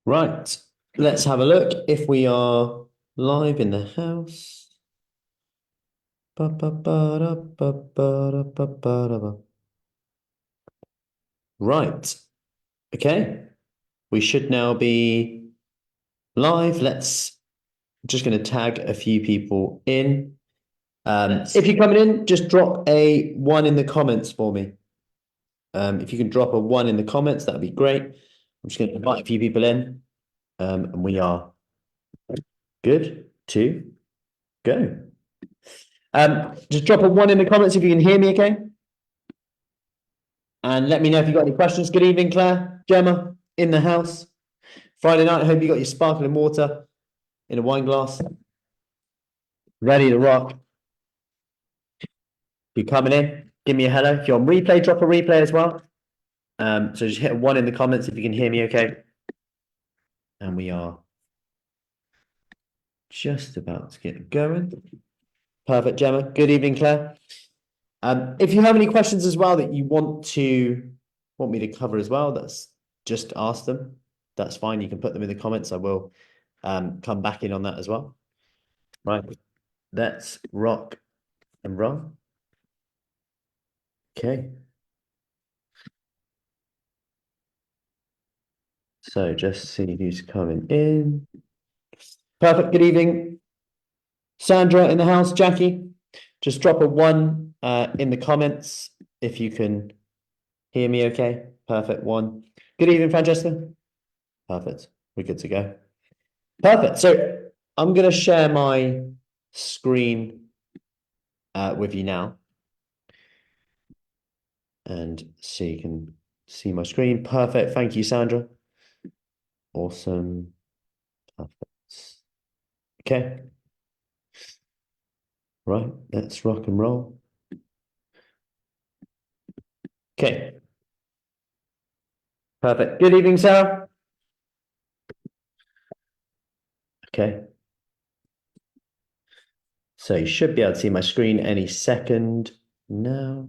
Right, let's have a look if we are live in the house. Right, okay. We should now be live. Let's just going to tag a few people in. If you're coming in, just drop a 1 in the comments for me. If you can drop a 1 in the comments, that'd be great. I'm just going to invite a few people in, and we are good to go. Just drop a 1 in the comments if you can hear me, okay? And let me know if you've got any questions. Good evening, Claire, Gemma, in the house. Friday night, I hope you got your sparkling water in a wine glass. Ready to rock. If you're coming in, give me a hello. If you're on replay, drop a replay as well. So just hit a 1 in the comments if you can hear me okay. And we are just about to get going. Perfect, Gemma. Good evening, Claire. If you have any questions as well that you want me to cover as well, that's just ask them. That's fine. You can put them in the comments. I will come back in on that as well. Right. Let's rock and roll. Okay. So just see who's coming in. Perfect. Good evening. Sandra in the house, Jackie. Just drop a 1 in the comments if you can hear me okay. Perfect. 1. Good evening, Francesca. Perfect. We're good to go. Perfect. So I'm going to share my screen with you now. And so you can see my screen. Perfect. Thank you, Sandra. Awesome. Perfect. Okay. Right. Let's rock and roll. Okay. Perfect. Good evening, Sarah. Okay. So you should be able to see my screen any second now.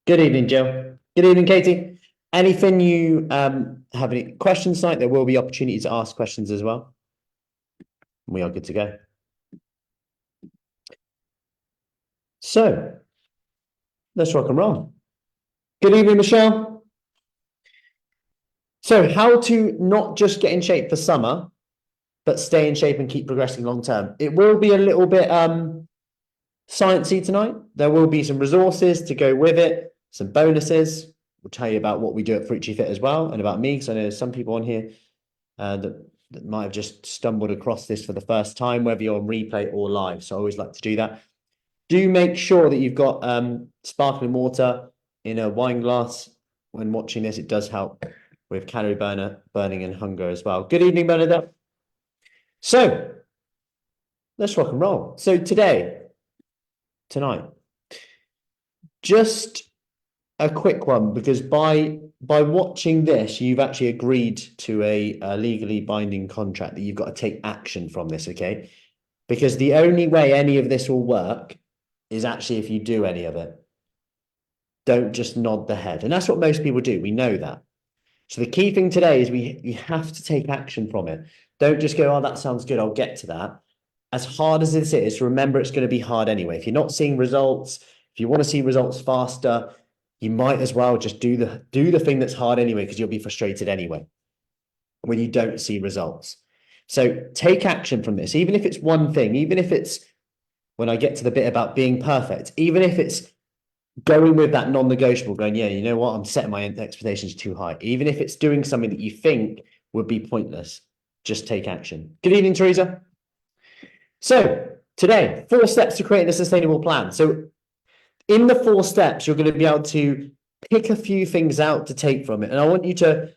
Good evening, Jill. Good evening, Katie. Anything you have any questions tonight, there will be opportunity to ask questions as well. We are good to go. So let's rock and roll. Good evening, Michelle. So how to not just get in shape for summer, but stay in shape and keep progressing long term. It will be a little bit sciencey tonight. There will be some resources to go with it, some bonuses. We'll tell you about what we do at Fruity Fit as well, and about me, because I know there's some people on here that might have just stumbled across this for the first time, whether you're on replay or live. So I always like to do that. Do make sure that you've got sparkling water in a wine glass when watching this. It does help with calorie burning and hunger as well. Good evening, Bernadette. So let's rock and roll. So tonight, just a quick one, because by watching this, you've actually agreed to a legally binding contract that you've got to take action from this, okay? Because the only way any of this will work is actually if you do any of it. Don't just nod the head. And that's what most people do. We know that. So the key thing today is we have to take action from it. Don't just go, oh, that sounds good, I'll get to that. As hard as this is, remember it's going to be hard anyway. If you're not seeing results, if you want to see results faster, you might as well just do the thing that's hard anyway, because you'll be frustrated anyway when you don't see results. So take action from this, even if it's one thing, even if it's, when I get to the bit about being perfect, even if it's going with that non-negotiable, going, yeah, you know what, I'm setting my expectations too high. Even if it's doing something that you think would be pointless, just take action. Good evening, Teresa. So today, 4 steps to creating a sustainable plan. So in the 4 steps, you're going to be able to pick a few things out to take from it. And I want you to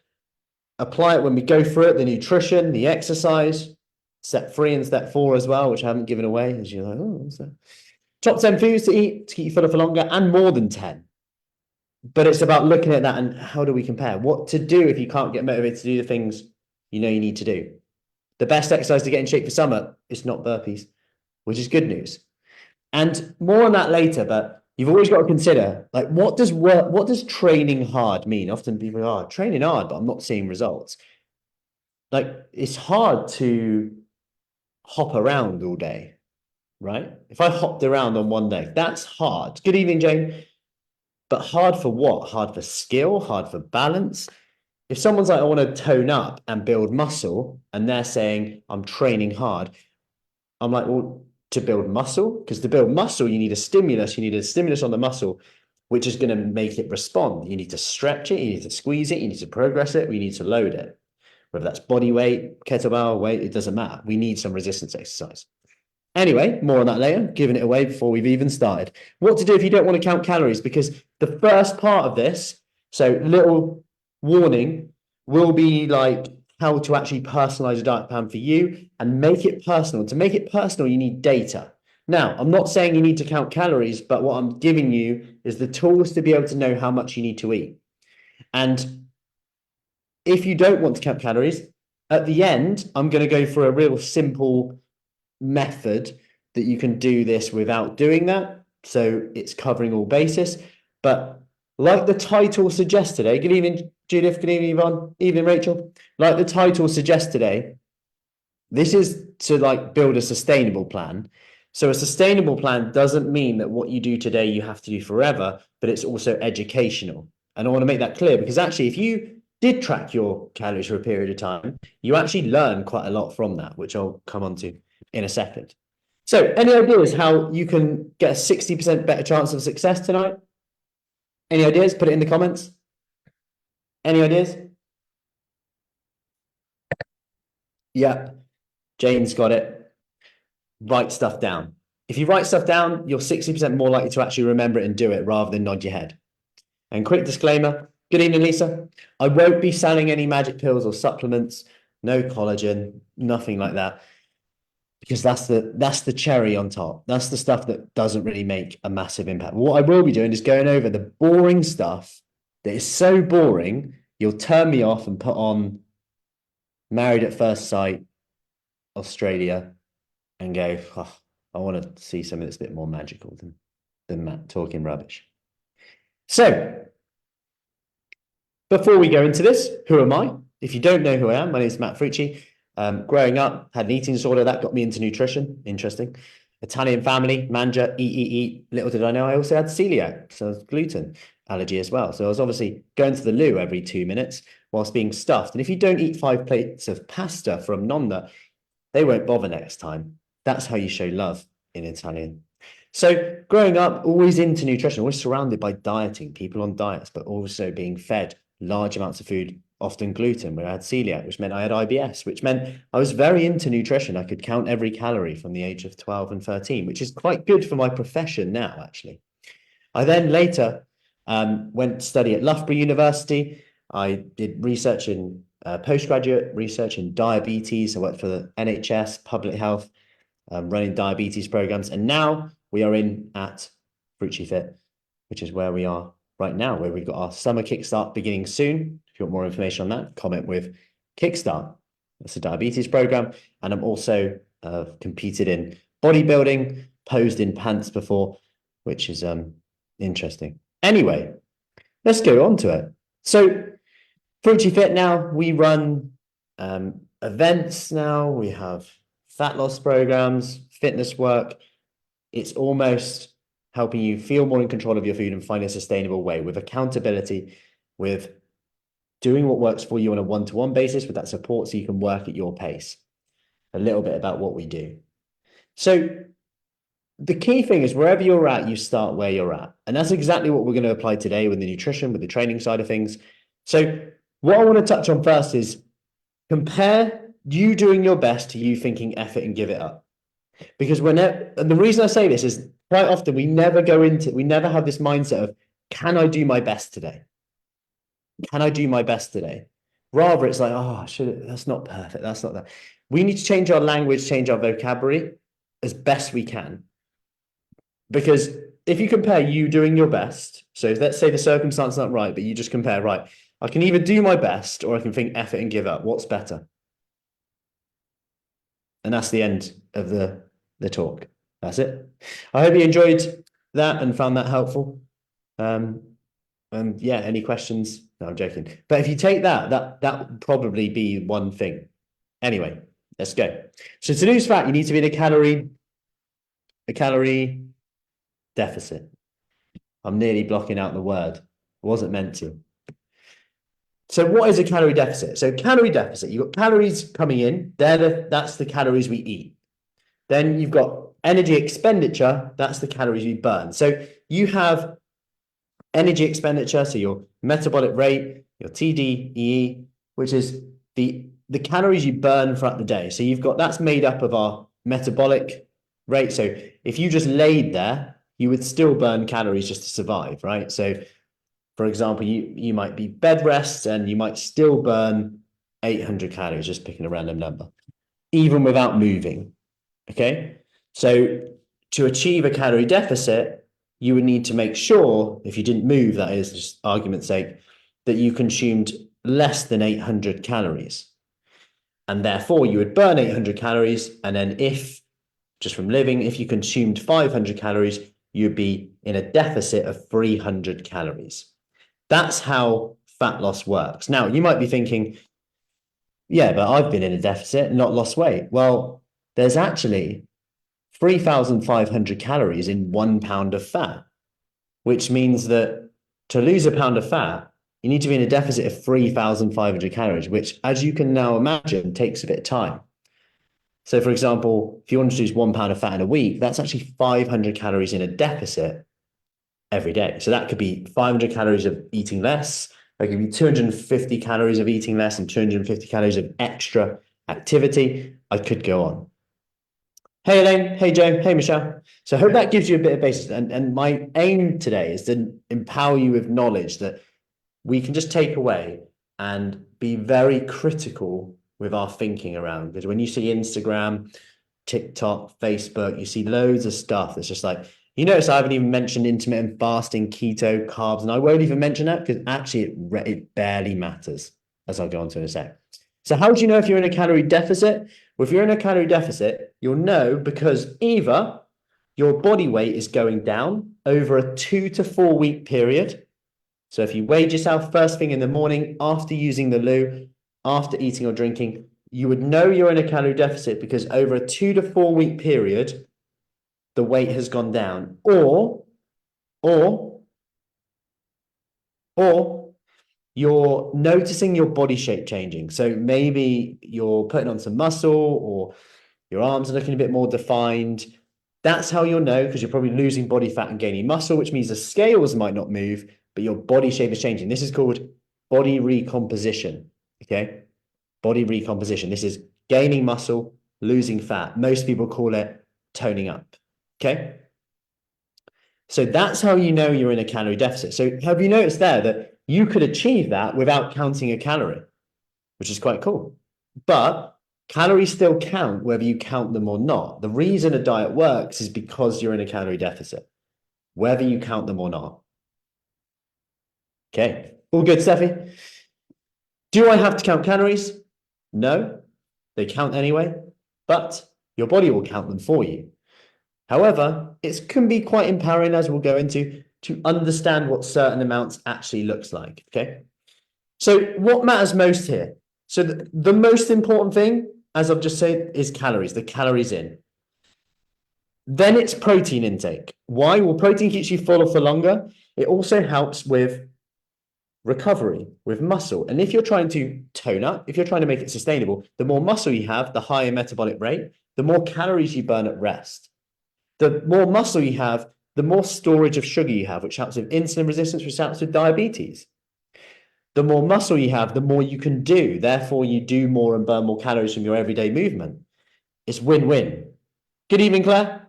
apply it when we go through it, the nutrition, the exercise, step 3 and step 4 as well, which I haven't given away, as you're like, oh, what's that? Top 10 foods to eat to keep you fuller for longer, and more than 10. But it's about looking at that and how do we compare? What to do if you can't get motivated to do the things you know you need to do. The best exercise to get in shape for summer is not burpees, which is good news. And more on that later, but you've always got to consider, like, what does training hard mean? Often people are training hard, but I'm not seeing results. Like, it's hard to hop around all day, right? If I hopped around on one day, that's hard. Good evening, Jane. But hard for what? Hard for skill, hard for balance. If someone's like, I want to tone up and build muscle, and they're saying, I'm training hard, I'm like, well, to build muscle, because to build muscle, you need a stimulus. You need a stimulus on the muscle, which is going to make it respond. You need to stretch it, you need to squeeze it, you need to progress it, or you need to load it. Whether that's body weight, kettlebell weight, it doesn't matter. We need some resistance exercise. Anyway, more on that later, giving it away before we've even started. What to do if you don't want to count calories, because the first part of this, so little warning, will be like how to actually personalize a diet plan for you and make it personal. To make it personal, you need data. Now, I'm not saying you need to count calories, but what I'm giving you is the tools to be able to know how much you need to eat. And if you don't want to count calories, at the end, I'm going to go for a real simple method that you can do this without doing that. So it's covering all bases. But like the title suggests today, good evening, Judith, good evening, Yvonne, evening, Rachel. Like the title suggests today, this is to like build a sustainable plan. So a sustainable plan doesn't mean that what you do today you have to do forever, but it's also educational. And I want to make that clear, because actually, if you did track your calories for a period of time, you actually learn quite a lot from that, which I'll come on to in a second. So any ideas how you can get a 60% better chance of success tonight? Any ideas? Put it in the comments. Any ideas? Yeah, Jane's got it. Write stuff down. If you write stuff down, you're 60% more likely to actually remember it and do it rather than nod your head. And quick disclaimer, good evening, Lisa. I won't be selling any magic pills or supplements, no collagen, nothing like that. Because that's the cherry on top. That's the stuff that doesn't really make a massive impact. What I will be doing is going over the boring stuff that is so boring, you'll turn me off and put on Married at First Sight, Australia, and go, oh, I want to see something that's a bit more magical than Matt talking rubbish. So, before we go into this, who am I? If you don't know who I am, my name is Matt Frucci. Growing up, had an eating disorder that got me into nutrition. Interesting. Italian family, manja, eat. Little did I know I also had celiac, so gluten allergy as well. So I was obviously going to the loo every 2 minutes whilst being stuffed. And if you don't eat 5 plates of pasta from Nonna, they won't bother next time. That's how you show love in Italian. So growing up, always into nutrition, always surrounded by dieting, people on diets, but also being fed large amounts of food, often gluten, where I had celiac, which meant I had IBS, which meant I was very into nutrition. I could count every calorie from the age of 12 and 13, which is quite good for my profession now, actually. I then later went to study at Loughborough University. I did research in postgraduate research in diabetes. I worked for the NHS, public health, running diabetes programs. And now we are in at Frucci Fit, which is where we are right now, where we've got our summer kickstart beginning soon. If you want more information on that, comment with Kickstart. That's a diabetes program. And I'm also competed in bodybuilding, posed in pants before, which is interesting. Anyway, let's go on to it. So Frucci Fit now, we run events now. We have fat loss programs, fitness work. It's almost helping you feel more in control of your food and find a sustainable way with accountability, with doing what works for you on a one-to-one basis with that support so you can work at your pace. A little bit about what we do. So the key thing is wherever you're at, you start where you're at. And that's exactly what we're going to apply today with the nutrition, with the training side of things. So what I want to touch on first is compare you doing your best to you thinking effort and give it up. Because and the reason I say this is quite often we never have this mindset of, can I do my best today? Can I do my best today? Rather, it's like, oh, that's not perfect. That's not that. We need to change our language, change our vocabulary as best we can. Because if you compare you doing your best, so if let's say the circumstance is not right, but you just compare, right, I can either do my best or I can think effort and give up. What's better? And that's the end of the talk. That's it. I hope you enjoyed that and found that helpful? And yeah, any questions? No, I'm joking. But if you take that would probably be one thing. Anyway, let's go. So to lose fat, you need to be in a calorie deficit. I'm nearly blocking out the word. I wasn't meant to. So what is a calorie deficit? So calorie deficit, you've got calories coming in. That's the calories we eat. Then you've got energy expenditure. That's the calories we burn. So you have energy expenditure, so your metabolic rate, your TDEE, which is the calories you burn throughout the day. So you've got that's made up of our metabolic rate. So if you just laid there, you would still burn calories just to survive, right? So for example, you might be bed rest and you might still burn 800 calories, just picking a random number, even without moving. Okay. So to achieve a calorie deficit, you would need to make sure, if you didn't move, that is, just argument's sake, that you consumed less than 800 calories. And therefore, you would burn 800 calories. And then if, just from living, if you consumed 500 calories, you'd be in a deficit of 300 calories. That's how fat loss works. Now, you might be thinking, yeah, but I've been in a deficit and not lost weight. Well, there's actually 3,500 calories in 1 pound of fat, which means that to lose a pound of fat, you need to be in a deficit of 3,500 calories, which, as you can now imagine, takes a bit of time. So, for example, if you want to lose 1 pound of fat in a week, that's actually 500 calories in a deficit every day. So that could be 500 calories of eating less. That could be 250 calories of eating less and 250 calories of extra activity. I could go on. Hey, Elaine. Hey, Joe. Hey, Michelle. So I hope that gives you a bit of basis. And my aim today is to empower you with knowledge that we can just take away and be very critical with our thinking around. Because when you see Instagram, TikTok, Facebook, you see loads of stuff that's just like, you notice I haven't even mentioned intermittent fasting, keto, carbs, and I won't even mention that because actually it barely matters, as I'll go on to in a sec. So how do you know if you're in a calorie deficit? Well, if you're in a calorie deficit, you'll know because either your body weight is going down over a 2 to 4 week period. So if you weighed yourself first thing in the morning after using the loo, after eating or drinking, you would know you're in a calorie deficit because over a 2 to 4 week period, the weight has gone down, or you're noticing your body shape changing. So maybe you're putting on some muscle or your arms are looking a bit more defined. That's how you'll know, because you're probably losing body fat and gaining muscle, which means the scales might not move, but your body shape is changing. This is called body recomposition. Okay. Body recomposition. This is gaining muscle, losing fat. Most people call it toning up. Okay. So that's how you know you're in a calorie deficit. So have you noticed there that you could achieve that without counting a calorie, which is quite cool. But calories still count whether you count them or not. The reason a diet works is because you're in a calorie deficit, whether you count them or not. Okay. All good, Steffi? Do I have to count calories? No, they count anyway, but your body will count them for you. However, it can be quite empowering, as we'll go into, to understand what certain amounts actually looks like, okay? So what matters most here? So the most important thing, as I've just said, is calories, the calories in. Then it's protein intake. Why? Well, protein keeps you fuller for longer. It also helps with recovery, with muscle. And if you're trying to tone up, if you're trying to make it sustainable, the more muscle you have, the higher metabolic rate, the more calories you burn at rest. The more muscle you have, the more storage of sugar you have, which helps with insulin resistance, which helps with diabetes. The more muscle you have, the more you can do. Therefore, you do more and burn more calories from your everyday movement. It's win-win. Good evening, Claire.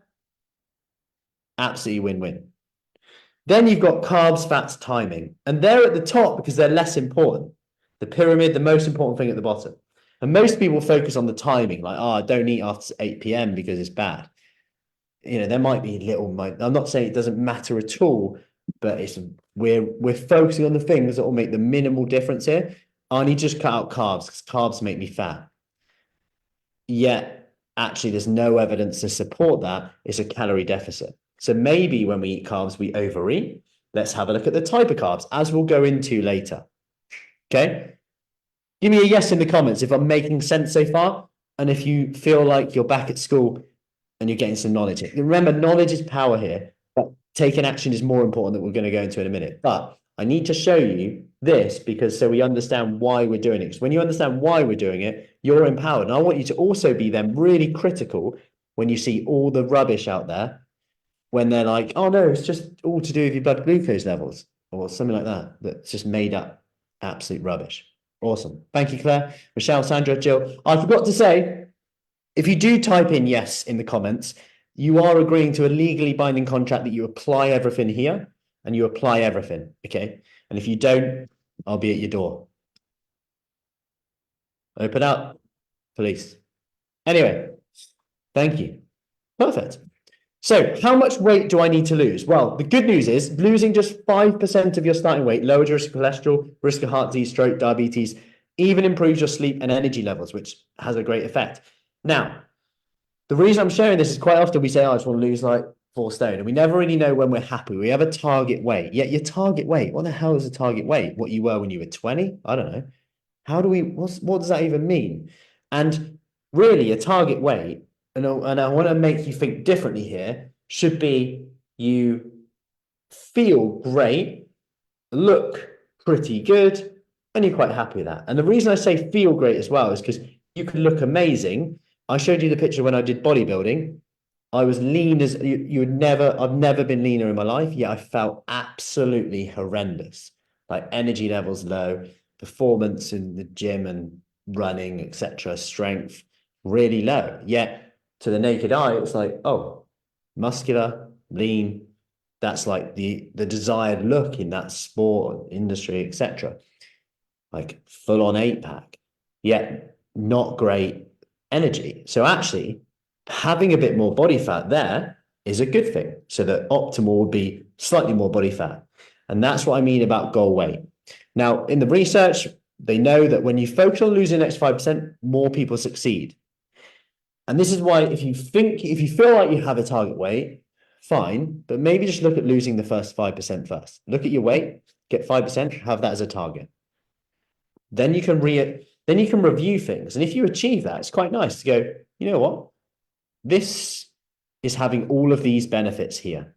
Absolutely win-win. Then you've got carbs, fats, timing. And they're at the top because they're less important. The pyramid, the most important thing at the bottom. And most people focus on the timing, like, oh, don't eat after 8 p.m. because it's bad. You know, there might be little, I'm not saying it doesn't matter at all, but we're focusing on the things that will make the minimal difference here. I need to just cut out carbs because carbs make me fat. Yet, actually, there's no evidence to support that. It's a calorie deficit. So maybe when we eat carbs, we overeat. Let's have a look at the type of carbs, as we'll go into later. Okay? Give me a yes in the comments if I'm making sense so far, and if you feel like you're back at school and you're getting some knowledge. Remember, knowledge is power here, but taking action is more important that we're going to go into in a minute. But I need to show you this because so we understand why we're doing it. Because when you understand why we're doing it, you're empowered. And I want you to also be then really critical when you see all the rubbish out there, when they're like, oh no, it's just all to do with your blood glucose levels or something like that. That's just made up absolute rubbish. Awesome. Thank you, Claire, Michelle, Sandra, Jill. I forgot to say, if you do type in yes in the comments, you are agreeing to a legally binding contract that you apply everything here and you apply everything, okay? And if you don't, I'll be at your door. Open up, police. Anyway, thank you. Perfect. So how much weight do I need to lose? Well, the good news is losing just 5% of your starting weight lowers your risk of cholesterol, risk of heart disease, stroke, diabetes, even improves your sleep and energy levels, which has a great effect. Now, the reason I'm sharing this is quite often we say, oh, I just want to lose like 4 stone. And we never really know when we're happy. We have a target weight. Yet your target weight, what the hell is a target weight? What you were when you were 20? I don't know. How do we, what does that even mean? And really a target weight, and I want to make you think differently here, should be you feel great, look pretty good, and you're quite happy with that. And the reason I say feel great as well is because you can look amazing. I showed you the picture when I did bodybuilding. I was lean as you would never, I've never been leaner in my life, yet I felt absolutely horrendous. Like energy levels low, performance in the gym and running, etc., strength really low. Yet to the naked eye, it's like, oh, muscular, lean, that's like the desired look in that sport industry, etc. Like full on 8-pack, yet not great energy. So actually, having a bit more body fat there is a good thing. So that optimal would be slightly more body fat. And that's what I mean about goal weight. Now, in the research, they know that when you focus on losing the next 5%, more people succeed. And this is why if you feel like you have a target weight, fine, but maybe just look at losing the first 5% first. Look at your weight, get 5%, have that as a target. Then you can review things. And if you achieve that, it's quite nice to go, you know what? This is having all of these benefits here,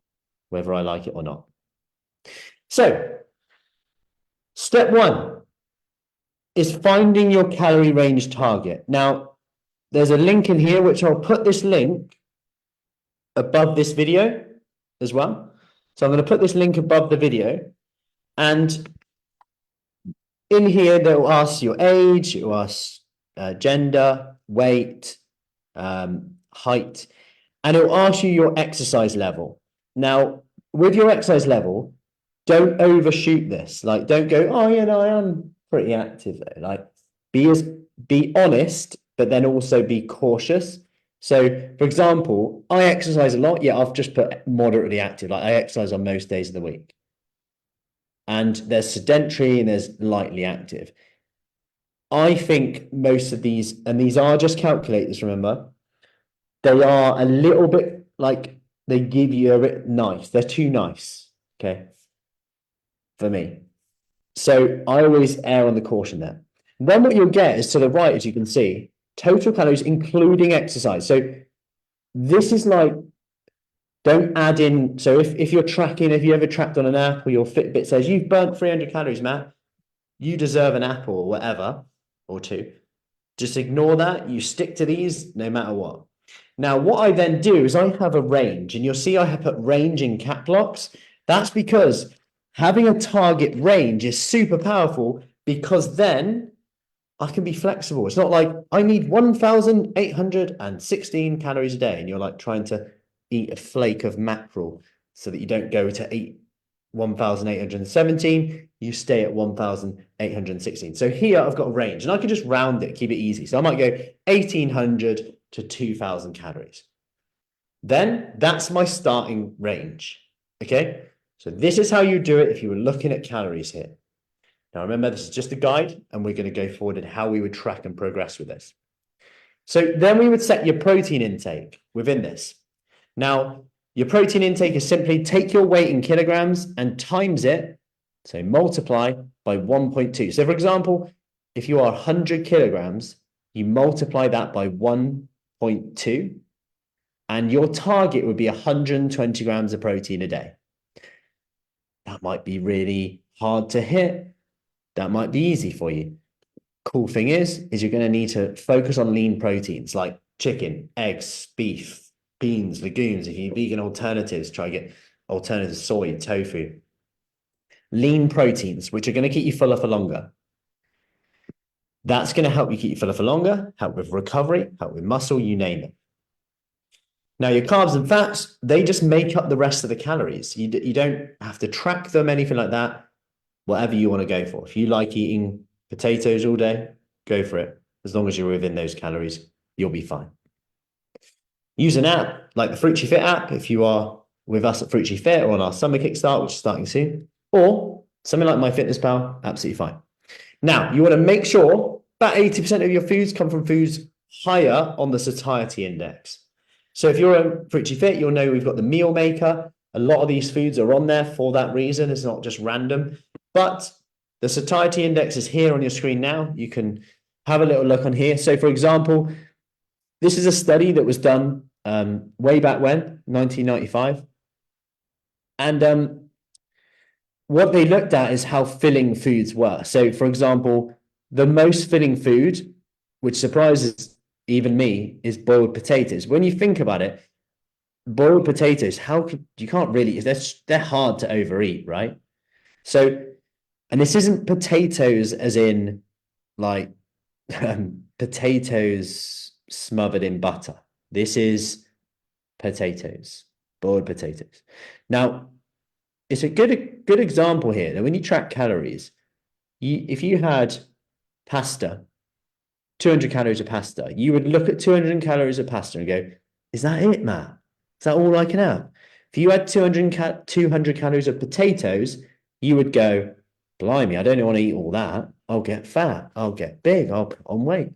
whether I like it or not. So, step 1 is finding your calorie range target. Now, there's a link in here, which I'll put this link above this video as well. So I'm going to put this link above the video. And in here, they'll ask your age, it will ask gender, weight, height, and it will ask you your exercise level. Now, with your exercise level, don't overshoot this. Like, don't go, oh, yeah, no, I am pretty active though. Like, be honest, but then also be cautious. So, for example, I exercise a lot. Yeah, I've just put moderately active. Like, I exercise on most days of the week. And there's sedentary and there's lightly active. I think most of these, and these are just calculators, remember, they are a little bit like they give you a bit nice. They're too nice, okay, for me. So I always err on the caution there. Then what you'll get is to the right, as you can see, total calories, including exercise. So this is like, don't add in. So if you're tracking, if you ever tracked on an app or your Fitbit says you've burnt 300 calories, Matt, you deserve an apple or whatever, or 2. Just ignore that. You stick to these no matter what. Now, what I then do is I have a range, and you'll see I have put range in cap locks. That's because having a target range is super powerful, because then I can be flexible. It's not like I need 1,816 calories a day, and you're like trying to eat a flake of mackerel so that you don't go to eat 1,817, you stay at 1,816. So here I've got a range, and I can just round it, keep it easy. So I might go 1,800 to 2,000 calories. Then that's my starting range, okay? So this is how you do it if you were looking at calories here. Now remember, this is just a guide, and we're going to go forward in how we would track and progress with this. So then we would set your protein intake within this. Now, Your protein intake is simply take your weight in kilograms and times it, so multiply by 1.2. So for example, if you are 100 kilograms, you multiply that by 1.2, and your target would be 120 grams of protein a day. That might be really hard to hit. That might be easy for you. Cool thing is you're going to need to focus on lean proteins like chicken, eggs, beef, beans, legumes. If you're vegan alternatives, try get alternative soy, tofu. Lean proteins, which are going to keep you fuller for longer. That's going to help you keep you fuller for longer, help with recovery, help with muscle, you name it. Now, your carbs and fats, they just make up the rest of the calories. You don't have to track them, anything like that. Whatever you want to go for. If you like eating potatoes all day, go for it. As long as you're within those calories, you'll be fine. Use an app like the Fruity Fit app if you are with us at Fruity Fit or on our summer kickstart, which is starting soon, or something like MyFitnessPal, absolutely fine. Now, you want to make sure about 80% of your foods come from foods higher on the satiety index. So if you're a Fruity Fit, you'll know we've got the meal maker. A lot of these foods are on there for that reason. It's not just random. But the satiety index is here on your screen now. You can have a little look on here. So for example, this is a study that was done way back when, 1995. And what they looked at is how filling foods were. So for example, the most filling food, which surprises even me, is boiled potatoes. When you think about it, boiled potatoes, you can't really, they're hard to overeat, right? So, and this isn't potatoes as in like potatoes smothered in butter. This is potatoes, boiled potatoes. Now, it's a good example here that when you track calories, if you had pasta, 200 calories of pasta, you would look at 200 calories of pasta and go, is that it, Matt? Is that all I can have? If you had 200 calories of potatoes, you would go, blimey, I don't want to eat all that. I'll get fat. I'll get big. I'll put on weight.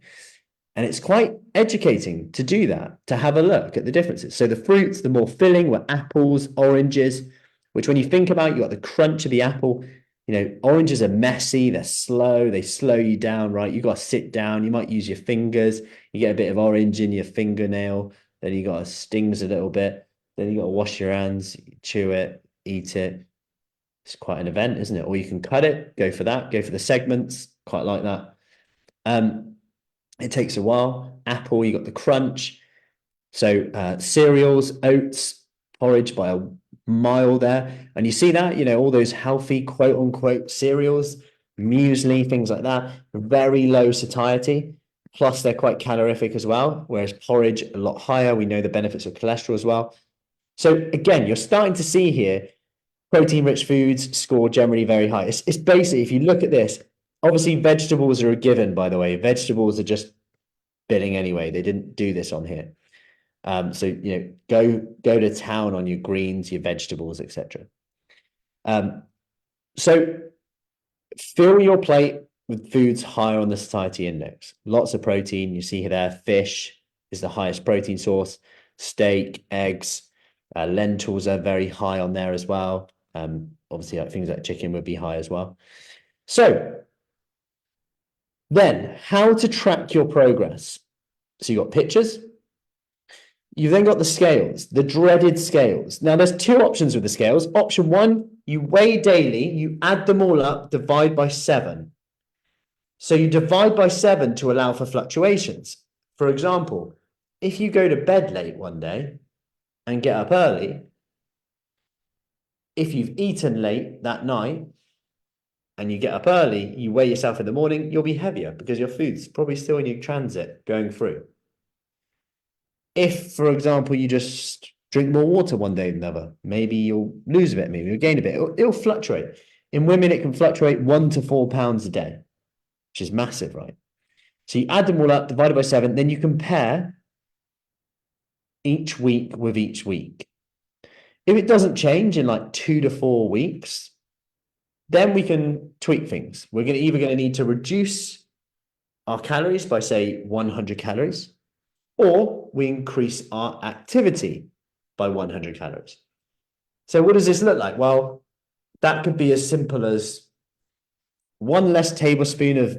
And it's quite educating to do that, to have a look at the differences. So the fruits, the more filling were apples, oranges, which when you think about, you got the crunch of the apple. You know, oranges are messy, they're slow, they slow you down, right? You got to sit down, you might use your fingers, you get a bit of orange in your fingernail, then you got to stings a little bit, then you got to wash your hands, chew it, eat it. It's quite an event, isn't it? Or you can cut it, go for that, go for the segments, quite like that. It takes a while. Apple, you got the crunch. So cereals, oats, porridge by a mile there. And you see that, you know, all those healthy quote unquote cereals, muesli, things like that, very low satiety. Plus they're quite calorific as well, whereas porridge a lot higher. We know the benefits of cholesterol as well. So again, you're starting to see here, protein-rich foods score generally very high. It's basically, if you look at this, obviously vegetables are a given, by the way. Vegetables are just billing anyway. They didn't do this on here. So, you know, go to town on your greens, your vegetables, etc. So fill your plate with foods higher on the satiety index. Lots of protein. You see there, fish is the highest protein source. Steak, eggs, lentils are very high on there as well. Obviously, like things like chicken would be high as well. So then, how to track your progress? So you got pictures. You've then got the scales, the dreaded scales. Now, there's two options with the scales. Option one, you weigh daily, you add them all up, divide by 7. So you divide by 7 to allow for fluctuations. For example, if you go to bed late one day and get up early, if you've eaten late that night and you get up early, you weigh yourself in the morning, you'll be heavier because your food's probably still in your transit going through. If, for example, you just drink more water one day than another, maybe you'll lose a bit, maybe you'll gain a bit. It'll fluctuate. In women, it can fluctuate 1 to 4 pounds a day, which is massive, right? So you add them all up, divided by 7, then you compare each week with each week. If it doesn't change in like 2 to 4 weeks, then we can tweak things. We're either going to need to reduce our calories by, say, 100 calories, or we increase our activity by 100 calories. So what does this look like? Well, that could be as simple as 1 less tablespoon of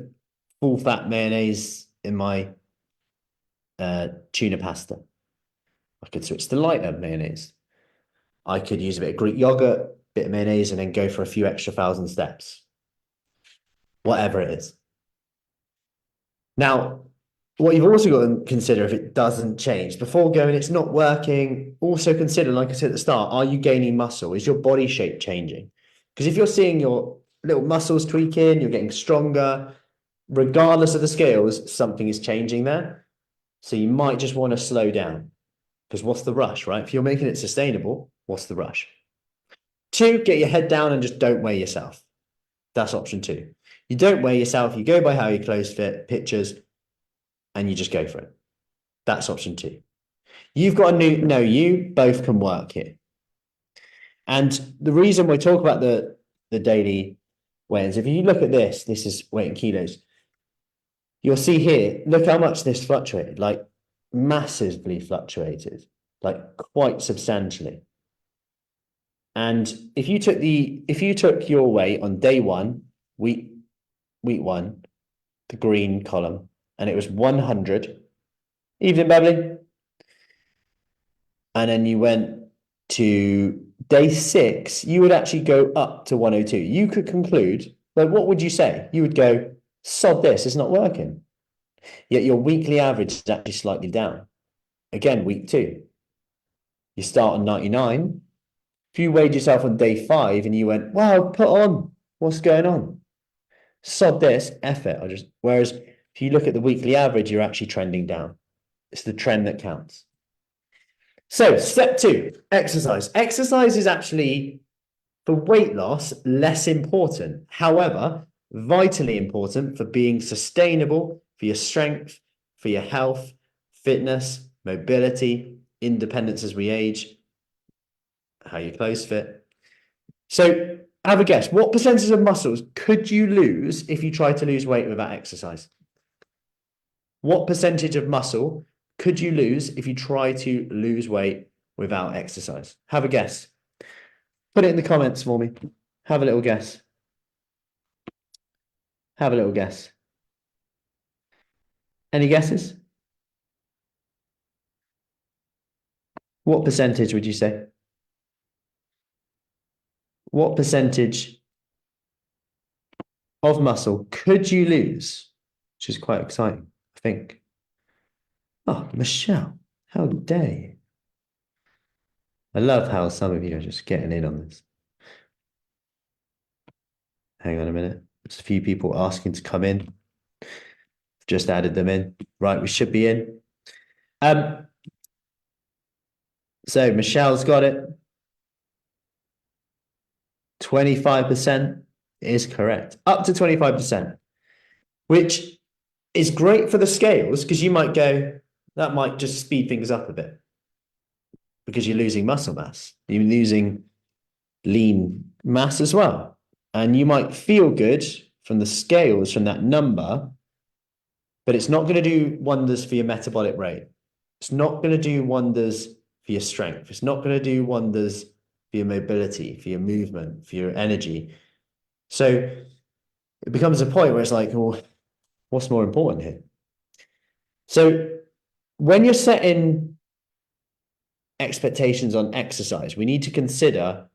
full fat mayonnaise in my tuna pasta. I could switch to lighter mayonnaise. I could use a bit of Greek yogurt, bit of mayonnaise, and then go for a few extra 1,000 steps. Whatever it is. Now, what you've also got to consider if it doesn't change, before going, it's not working, also consider, like I said at the start, are you gaining muscle? Is your body shape changing? Because if you're seeing your little muscles tweaking, you're getting stronger, regardless of the scales, something is changing there. So you might just want to slow down. Because what's the rush, right? If you're making it sustainable, what's the rush? 2, get your head down and just don't weigh yourself. That's option 2. You don't weigh yourself, you go by how your clothes fit, pictures, and you just go for it. That's option 2. You've got to know you both can work here. And the reason we talk about the daily weigh-ins, if you look at this is weight in kilos. You'll see here, look how much this fluctuated, like massively fluctuated, like quite substantially. And if you took your weight on day 1, week 1, the green column, and it was 100, evening, Beverly, and then you went to day 6, you would actually go up to 102. You could conclude, like, what would you say? You would go, sod this, it's not working. Yet your weekly average is actually slightly down. Again, week 2, you start on 99. If you weighed yourself on day 5 and you went, wow, put on, what's going on? Sod this, F it. Whereas if you look at the weekly average, you're actually trending down. It's the trend that counts. So step 2, exercise. Exercise is actually, for weight loss, less important. However, vitally important for being sustainable, for your strength, for your health, fitness, mobility, independence as we age, how your clothes fit. So have a guess. What percentage of muscles could you lose if you try to lose weight without exercise? What percentage of muscle could you lose if you try to lose weight without exercise? Have a guess. Put it in the comments for me. Have a little guess. Have a little guess. Any guesses? What percentage would you say? What percentage of muscle could you lose? Which is quite exciting, I think. Oh, Michelle, how dare you? I love how some of you are just getting in on this. Hang on a minute. There's a few people asking to come in. Just added them in. Right, we should be in. So Michelle's got it. 25% is correct. Up to 25%, which is great for the scales because you might go, that might just speed things up a bit because you're losing muscle mass. You're losing lean mass as well. And you might feel good from the scales, from that number, but it's not going to do wonders for your metabolic rate. It's not going to do wonders for your strength. It's not going to do wonders for your mobility, for your movement, for your energy. So it becomes a point where it's like, well, what's more important here? So when you're setting expectations on exercise, we need to consider,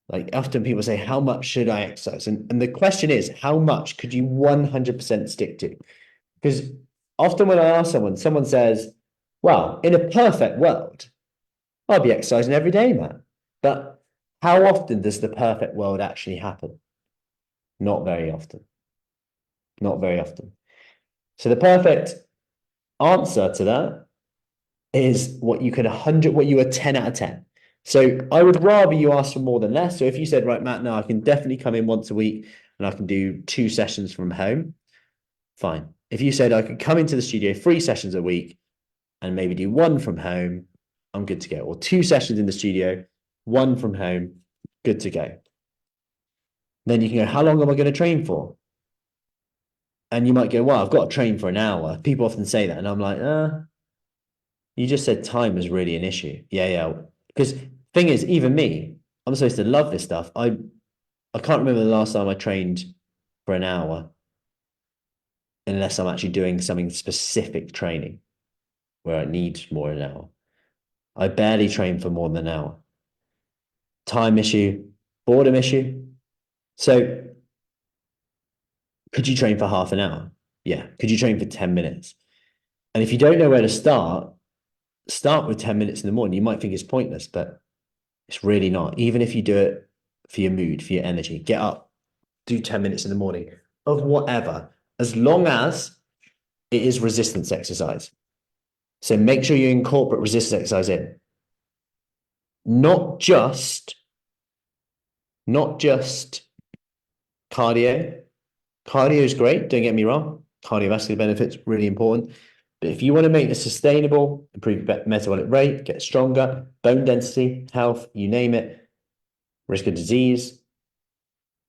like often people say, how much should I exercise? And the question is, how much could you 100% stick to? Because often when I ask someone says, well, in a perfect world, I'll be exercising every day, Matt. But how often does the perfect world actually happen? Not very often. Not very often. So the perfect answer to that is what you were 10 out of 10. So I would rather you ask for more than less. So if you said, right, Matt, no, I can definitely come in once a week and I can do 2 sessions from home, fine. If you said I could come into the studio 3 sessions a week and maybe do 1 from home, I'm good to go. Or 2 sessions in the studio, 1 from home, good to go. Then you can go, how long am I going to train for? And you might go, well, I've got to train for an hour. People often say that. And I'm like, You just said time is really an issue. Yeah, yeah. Because thing is, even me, I'm supposed to love this stuff. I can't remember the last time I trained for an hour unless I'm actually doing something specific training where I need more than an hour. I barely train for more than an hour. Time issue, boredom issue. So could you train for half an hour? Yeah. Could you train for 10 minutes? And if you don't know where to start with 10 minutes in the morning. You might think it's pointless, but it's really not. Even if you do it for your mood, for your energy, get up, do 10 minutes in the morning of whatever, as long as it is resistance exercise. So make sure you incorporate resistance exercise in. Not just cardio. Cardio is great, don't get me wrong. Cardiovascular benefits, really important. But if you want to make this sustainable, improve metabolic rate, get stronger, bone density, health, you name it, risk of disease,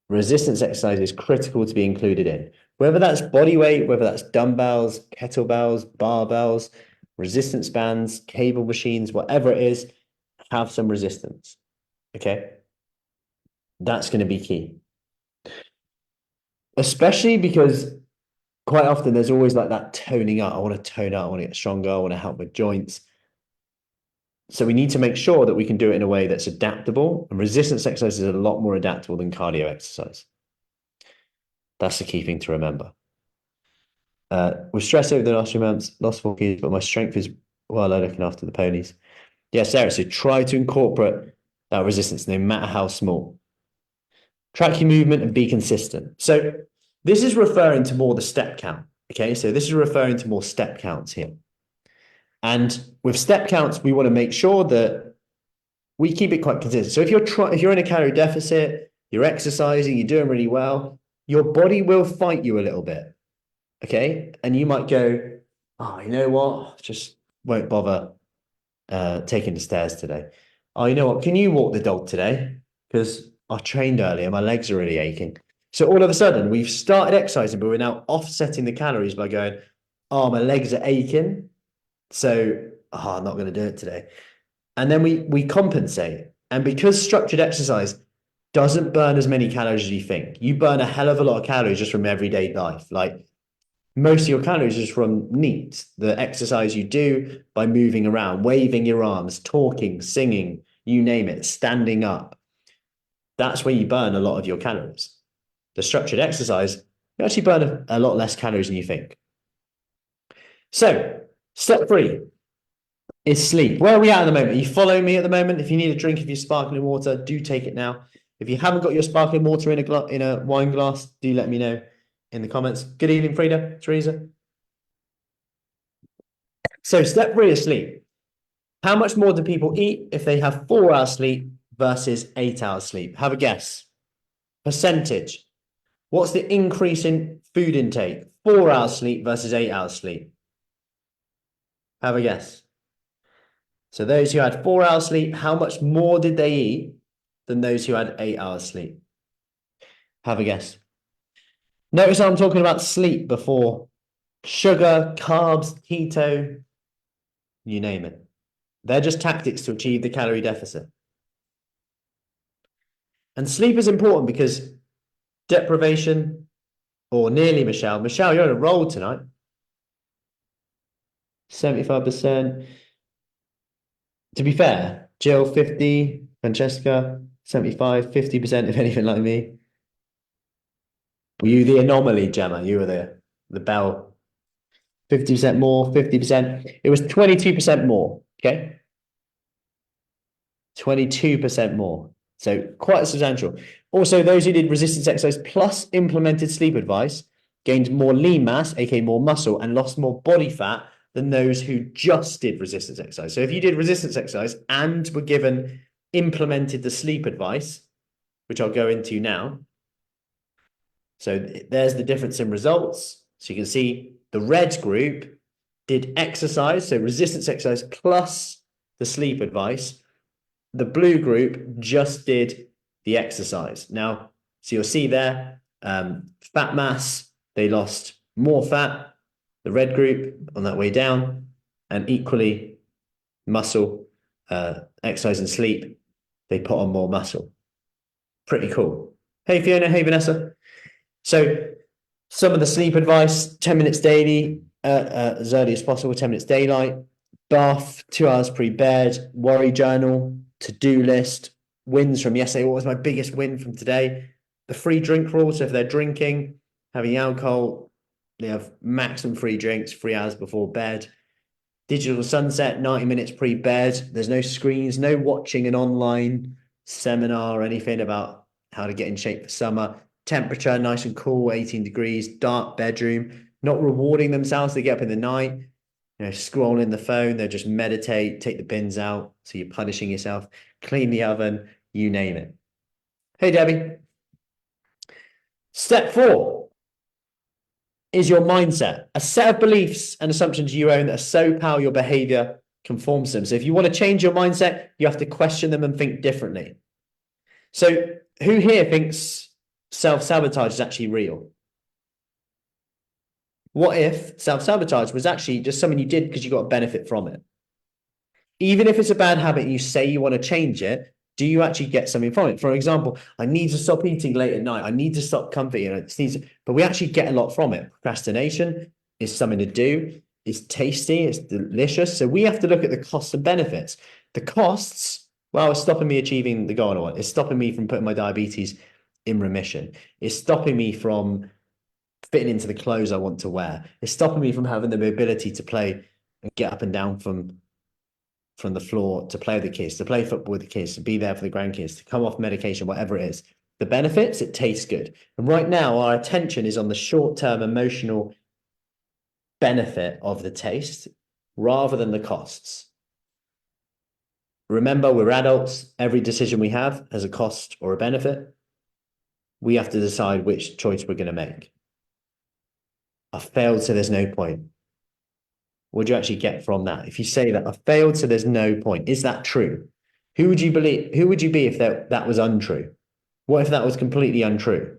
resistance exercise is critical to be included in. Whether that's body weight, whether that's dumbbells, kettlebells, barbells, resistance bands, cable machines, whatever it is, have some resistance. Okay. That's going to be key. Especially because quite often there's always like that toning up. I want to tone up, I want to get stronger, I want to help with joints. So we need to make sure that we can do it in a way that's adaptable. And resistance exercise is a lot more adaptable than cardio exercise. That's the key thing to remember. With stress over the last few months, lost 4 kilos, but my strength is well looking after the ponies. Yeah, Sarah, so try to incorporate that resistance no matter how small. Track your movement and be consistent. So this is referring to more the step count. Okay, so this is referring to more step counts here. And with step counts, we want to make sure that we keep it quite consistent. So if you're in a calorie deficit, you're exercising, you're doing really well, your body will fight you a little bit. Okay. And you might go, oh, you know what? Just won't bother taking the stairs today. Oh, you know what? Can you walk the dog today? Because I trained earlier, my legs are really aching. So all of a sudden, we've started exercising, but we're now offsetting the calories by going, oh, my legs are aching. So, I'm not going to do it today. And then we compensate. And because structured exercise doesn't burn as many calories as you think, you burn a hell of a lot of calories just from everyday life. Like most of your calories is from NEAT, the exercise you do by moving around, waving your arms, talking, singing, you name it, standing up. That's where you burn a lot of your calories. The structured exercise, you actually burn a lot less calories than you think. So, step 3 is sleep. Where are we at the moment? Are you following me at the moment? If you need a drink of your sparkling water, do take it now. If you haven't got your sparkling water in a wine glass, do let me know in the comments. Good evening, Frida, Teresa. So step 3 is sleep. How much more do people eat if they have 4 hours sleep versus 8 hours sleep? Have a guess. Percentage. What's the increase in food intake? 4 hours sleep versus 8 hours sleep. Have a guess. So those who had 4 hours sleep, how much more did they eat than those who had 8 hours sleep? Have a guess. Notice I'm talking about sleep before sugar, carbs, keto, you name it. They're just tactics to achieve the calorie deficit. And sleep is important because deprivation, or nearly Michelle. Michelle, you're on a roll tonight. 75%. To be fair, Jill, 50, Francesca, 75, 50%, if anything like me. Were you the anomaly, Gemma? You were the bell. 50% more, 50%. It was 22% more, okay? 22% more. So quite substantial. Also, those who did resistance exercise plus implemented sleep advice gained more lean mass, aka more muscle, and lost more body fat than those who just did resistance exercise. So if you did resistance exercise and were given implemented the sleep advice, which I'll go into now. So there's the difference in results. So you can see the red group did exercise, so resistance exercise plus the sleep advice. The blue group just did the exercise. Now, so you'll see there, fat mass, they lost more fat, the red group on that way down, and equally muscle, exercise and sleep, they put on more muscle. Pretty cool. Hey, Fiona. Hey, Vanessa. So some of the sleep advice, 10 minutes daily, as early as possible, 10 minutes daylight, bath, 2 hours pre-bed, worry journal, to-do list, wins from yesterday. What was my biggest win from today? The free drink rule. So if they're drinking, having alcohol, they have maximum free drinks 3 hours before bed. Digital sunset, 90 minutes pre-bed. There's no screens, no watching an online seminar or anything about how to get in shape for summer. Temperature, nice and cool, 18 degrees, dark bedroom, not rewarding themselves. They get up in the night, scrolling the phone. They'll just meditate, take the bins out. So you're punishing yourself, clean the oven, you name it. Hey, Debbie. Step 4 is your mindset, a set of beliefs and assumptions you own that are so powerful your behavior conforms to them. So if you want to change your mindset, you have to question them and think differently. So who here thinks self-sabotage is actually real? What if self-sabotage was actually just something you did because you got a benefit from it? Even if it's a bad habit and you say you want to change it, do you actually get something from it? For example, I need to stop eating late at night. I need to stop comfy. But we actually get a lot from it. Procrastination is something to do. It's tasty. It's delicious. So we have to look at the costs and benefits. The costs, well, it's stopping me achieving the goal I want. It's stopping me from putting my diabetes in remission. It's stopping me from fitting into the clothes I want to wear. It's stopping me from having the ability to play and get up and down from the floor, to play with the kids, to play football with the kids, to be there for the grandkids, to come off medication, whatever it is. The benefits, it tastes good. And right now, our attention is on the short-term emotional benefit of the taste rather than the costs. Remember, we're adults. Every decision we have has a cost or a benefit. We have to decide which choice we're going to make. I failed, so there's no point. What do you actually get from that? If you say that I failed, so there's no point, is that true? Who would you believe? Who would you be if that was untrue? What if that was completely untrue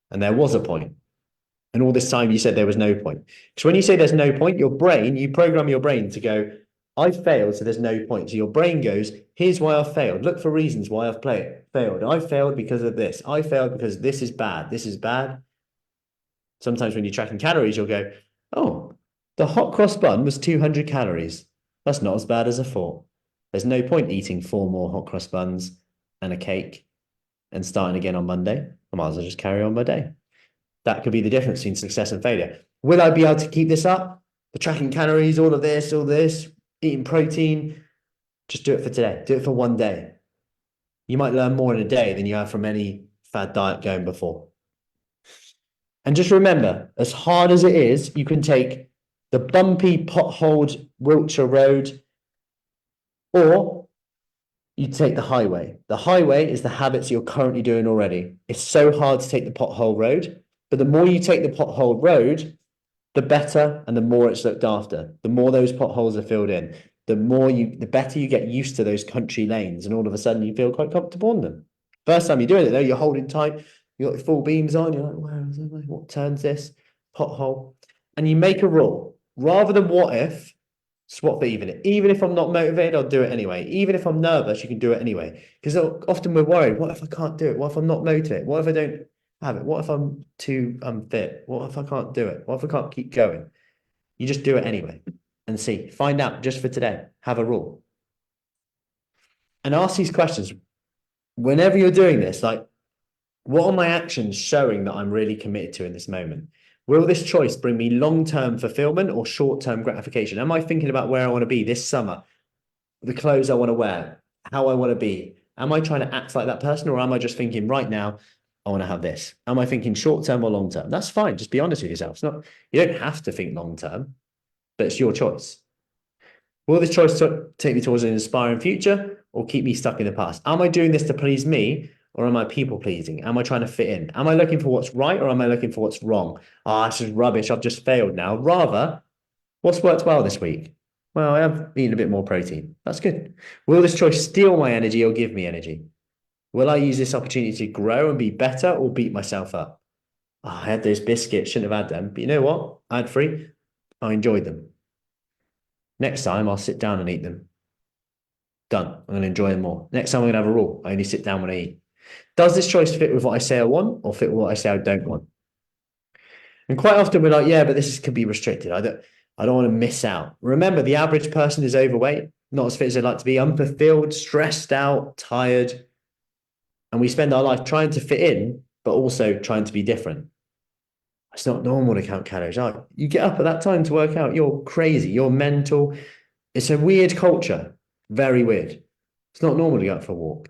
and there was a point? And all this time you said there was no point. Because when you say there's no point, you program your brain to go, I failed, so there's no point. So your brain goes, here's why I failed. Look for reasons why I've failed. I failed because of this. I failed because this is bad. This is bad. Sometimes when you're tracking calories, you'll go, oh, the hot cross bun was 200 calories. That's not as bad as I thought. There's no point eating 4 more hot cross buns and a cake and starting again on Monday. I might as well just carry on my day. That could be the difference between success and failure. Will I be able to keep this up? The tracking calories, all this, eating protein. Just do it for today. Do it for one day. You might learn more in a day than you have from any fad diet going before. And just remember, as hard as it is, you can take the bumpy, potholed Wiltshire Road, or you take the highway. The highway is the habits you're currently doing already. It's so hard to take the pothole road, but the more you take the pothole road, the better and the more it's looked after. The more those potholes are filled in, the better you get used to those country lanes, and all of a sudden you feel quite comfortable on them. First time you're doing it though, you're holding tight, you got your full beams on, you're like, what turns this? Pothole. And you make a rule. Rather than what if, swap for even if I'm not motivated, I'll do it anyway. Even if I'm nervous, you can do it anyway. Because often we're worried, what if I can't do it? What if I'm not motivated? What if I don't have it? What if I'm too unfit? What if I can't do it? What if I can't keep going? You just do it anyway and see. Find out just for today. Have a rule. And ask these questions. Whenever you're doing this, like, what are my actions showing that I'm really committed to in this moment? Will this choice bring me long-term fulfillment or short-term gratification? Am I thinking about where I want to be this summer, the clothes I want to wear, how I want to be? Am I trying to act like that person, or am I just thinking right now, I want to have this? Am I thinking short-term or long-term? That's fine. Just be honest with yourself. It's not, you don't have to think long-term, but it's your choice. Will this choice take me towards an inspiring future or keep me stuck in the past? Am I doing this to please me, or am I people pleasing? Am I trying to fit in? Am I looking for what's right, or am I looking for what's wrong? Ah, this is rubbish. I've just failed now. Rather, what's worked well this week? Well, I have eaten a bit more protein. That's good. Will this choice steal my energy or give me energy? Will I use this opportunity to grow and be better, or beat myself up? Oh, I had those biscuits, shouldn't have had them. But you know what? I had 3. I enjoyed them. Next time, I'll sit down and eat them. Done. I'm going to enjoy them more. Next time I'm going to have a rule. I only sit down when I eat. Does this choice fit with what I say I want or fit with what I say I don't want? And quite often we're like, yeah, but could be restricted. I don't want to miss out. Remember, the average person is overweight, not as fit as they'd like to be, unfulfilled, stressed out, tired. And we spend our life trying to fit in, but also trying to be different. It's not normal to count calories. Oh, you get up at that time to work out. You're crazy. You're mental. It's a weird culture. Very weird. It's not normal to go out for a walk.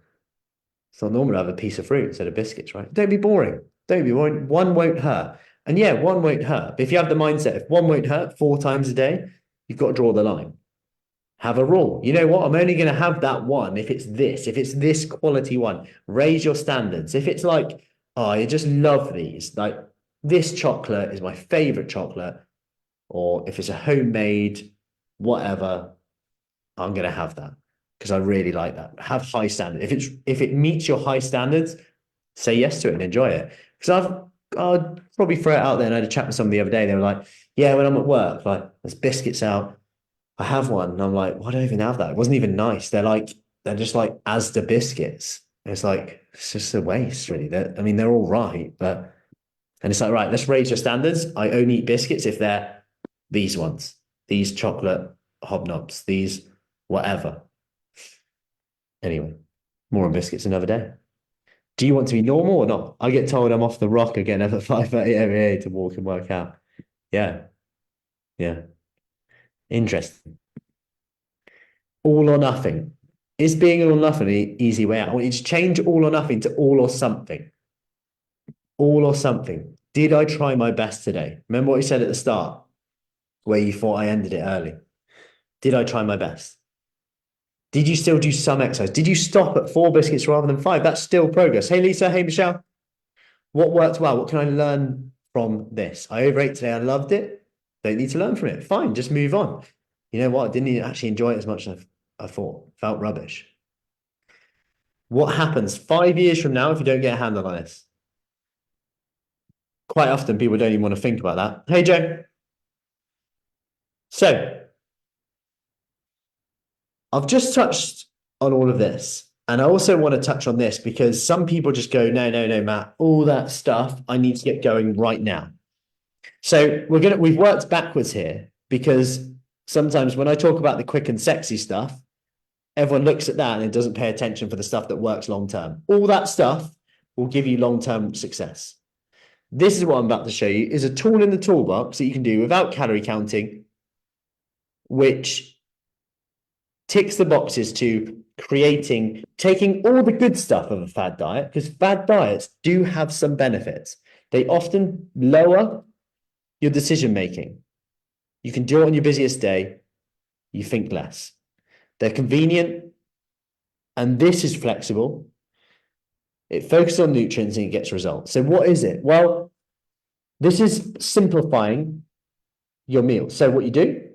It's not normal to have a piece of fruit instead of biscuits, right? Don't be boring. Don't be boring. One won't hurt. And yeah, one won't hurt. But if you have the mindset, if one won't hurt 4 times a day, you've got to draw the line. Have a rule. You know what? I'm only going to have that one if it's this quality one. Raise your standards. If it's like, oh, I just love these, like this chocolate is my favorite chocolate, or if it's a homemade, whatever, I'm going to have that because I really like that. Have high standards. If it meets your high standards, say yes to it and enjoy it. Because I'd probably throw it out there. And I had a chat with someone the other day. They were like, yeah, when I'm at work, like there's biscuits out. I have one. And I'm like, why do I even have that? It wasn't even nice. They're just like Asda biscuits. It's like, it's just a waste, really. They're all right, but, and it's like, right, let's raise your standards. I only eat biscuits if they're these ones, these chocolate hobnobs, these whatever. Anyway, more on biscuits another day. Do you want to be normal or not? I get told I'm off the rock again at 5:30 every day to walk and work out. Yeah. Yeah. Interesting. All or nothing. Is being all or nothing an easy way out? I want you to change all or nothing to all or something. All or something. Did I try my best today? Remember what you said at the start, where you thought I ended it early. Did I try my best? Did you still do some exercise? Did you stop at 4 biscuits rather than 5? That's still progress. Hey, Lisa. Hey, Michelle. What worked well? What can I learn from this? I overate today. I loved it. Don't need to learn from it. Fine. Just move on. You know what? I didn't actually enjoy it as much as I thought. Felt rubbish. What happens 5 years from now if you don't get a handle on this? Quite often people don't even want to think about that. Hey, Joe. So I've just touched on all of this. And I also want to touch on this because some people just go, no, Matt, all that stuff, I need to get going right now. So we've worked backwards here because sometimes when I talk about the quick and sexy stuff, everyone looks at that and it doesn't pay attention for the stuff that works long term. All that stuff will give you long-term success. This is what I'm about to show you is a tool in the toolbox that you can do without calorie counting, which ticks the boxes to taking all the good stuff of a fad diet, because fad diets do have some benefits. They often lower your decision making. You can do it on your busiest day. You think less. They're convenient. And this is flexible. It focuses on nutrients and it gets results. So what is it? Well, this is simplifying your meal. So what you do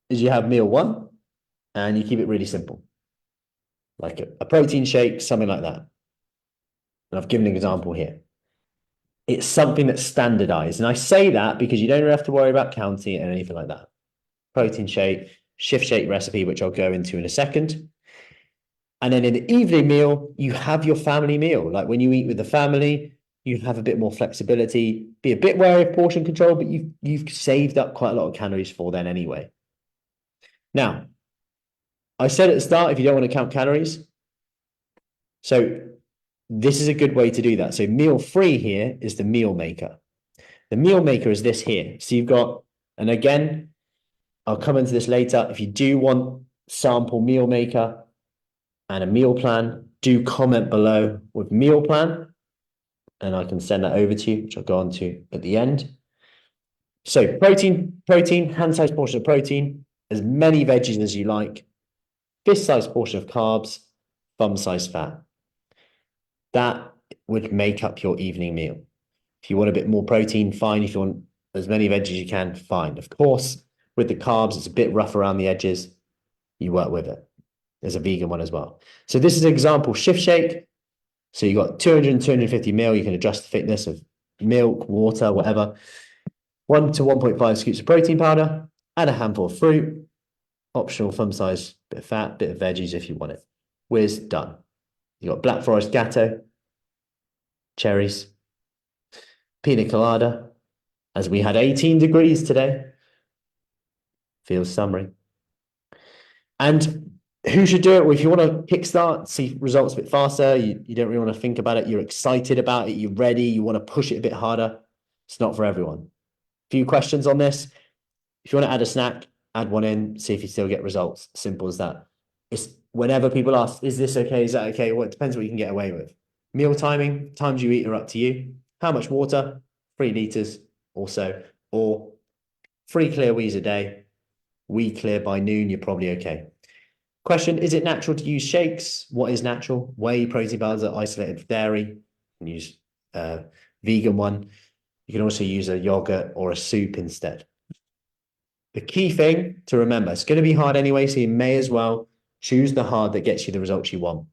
is you have meal 1 and you keep it really simple. Like a protein shake, something like that. And I've given an example here. It's something that's standardized. And I say that because you don't have to worry about counting it and anything like that. Protein shake, shift shake recipe, which I'll go into in a second. And then in the evening meal, you have your family meal. Like when you eat with the family, you have a bit more flexibility, be a bit wary of portion control, but you've saved up quite a lot of calories for then anyway. Now, I said at the start, if you don't want to count calories, so this is a good way to do that. So meal 3 here is the meal maker. The meal maker is this here. So you've got, and again, I'll come into this later. If you do want sample meal maker and a meal plan, do comment below with meal plan and I can send that over to you, which I'll go on to at the end. So protein, hand-sized portion of protein, as many veggies as you like, fist-sized portion of carbs, thumb-sized fat. That would make up your evening meal. If you want a bit more protein, fine. If you want as many veggies as you can, fine. Of course, with the carbs, it's a bit rough around the edges. You work with it. There's a vegan one as well. So this is an example shift shake. So you've got 200 and 250 ml. You can adjust the thickness of milk, water, whatever. 1 to 1.5 scoops of protein powder and a handful of fruit. Optional thumb size, bit of fat, bit of veggies if you want it. Whiz, done. You got Black Forest Gatto, cherries, pina colada, as we had 18 degrees today. Feels summery. And who should do it? Well, if you want to kickstart, see results a bit faster, you don't really want to think about it, you're excited about it, you're ready, you want to push it a bit harder, it's not for everyone. Few questions on this. If you want to add a snack, add one in, see if you still get results. Simple as that. It's whenever people ask, is this okay? Is that okay? Well, it depends what you can get away with. Meal timing, times you eat are up to you. How much water? 3 liters or so, or 3 clear wees a day. Wee clear by noon, you're probably okay. Question, is it natural to use shakes? What is natural? Whey protein bars are isolated from dairy. You can use a vegan one. You can also use a yogurt or a soup instead. The key thing to remember, it's going to be hard anyway, so you may as well choose the hard that gets you the results you want.